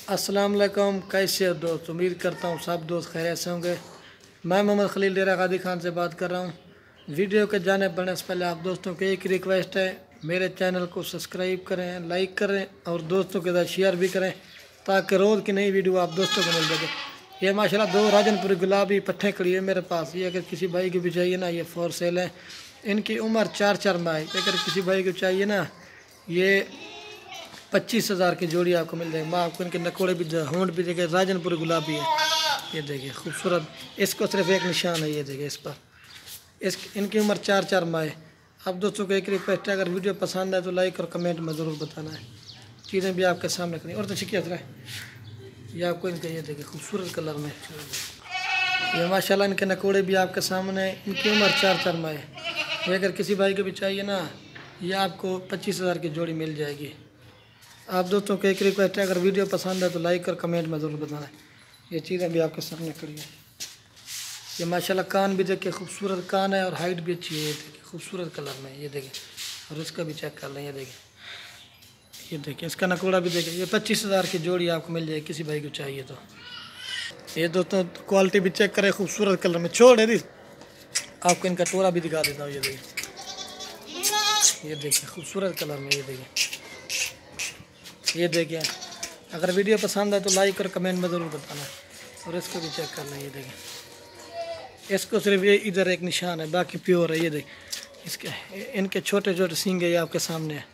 अस्सलाम वालेकुम। कैसे हो दोस्त? उम्मीद करता हूँ सब दोस्त खैरियत से होंगे। मैं मोहम्मद खलील डेरा गादी खान से बात कर रहा हूँ। वीडियो के जाने बढ़ने से पहले आप दोस्तों को एक रिक्वेस्ट है, मेरे चैनल को सब्सक्राइब करें, लाइक करें और दोस्तों के साथ शेयर भी करें ताकि रोज़ की नई वीडियो आप दोस्तों को मिल सके। ये माशाल्लाह 2 राजनपुरी गुलाबी पट्टे खड़ी है मेरे पास। ये अगर किसी भाई को भी चाहिए ना, ये फॉर सेल है। इनकी उम्र 4 माह है। अगर किसी भाई को चाहिए ना, ये 25,000 की जोड़ी आपको मिल जाएगी। मैं आपको इनके नकोड़े भी होंड भी देखे, राजनपुरी गुलाबी है। ये देखिए खूबसूरत, इसको सिर्फ एक निशान है, ये देखिए इस पर। इनकी उम्र 4 माह है। अब दोस्तों को एक रिक्वेस्ट है, अगर वीडियो पसंद है तो लाइक और कमेंट में ज़रूर बताना है। चीज़ें भी आपके सामने करें और तो शिकिया है ये आपको इनका, ये देखिए खूबसूरत कलर में। ये माशाल्लाह इनके नकोड़े भी आपके सामने है। इनकी उम्र 4 माह है। ये अगर किसी भाई को भी चाहिए ना, ये आपको 25,000 की जोड़ी मिल जाएगी। आप दोस्तों को एक रिक्वेस्ट है, अगर वीडियो पसंद है तो लाइक और कमेंट में ज़रूर बताना है। ये चीज़ें भी आपके सामने खड़ी है। ये माशाल्लाह कान भी देखिए खूबसूरत कान है और हाइट भी अच्छी है। ये देखिए खूबसूरत कलर में, ये देखिए। और इसका भी चेक कर लें, ये देखिए, ये देखिए इसका नकोड़ा भी देखिए। ये 25,000 की जोड़ी आपको मिल जाएगी किसी भाई को चाहिए तो। ये दोस्तों क्वालिटी भी चेक करें, खूबसूरत कलर में। छोड़ है आपको इनका टोरा भी दिखा देता हूँ। ये देखिए, ये देखिए खूबसूरत कलर में। ये देखिए, ये देखिए। अगर वीडियो पसंद है तो लाइक और कमेंट में ज़रूर बताना। और इसको भी चेक करना। ये देखिए, इसको सिर्फ ये इधर एक निशान है, बाकी प्योर है। ये देखिए, इसके इनके छोटे छोटे सींग है, ये आपके सामने है।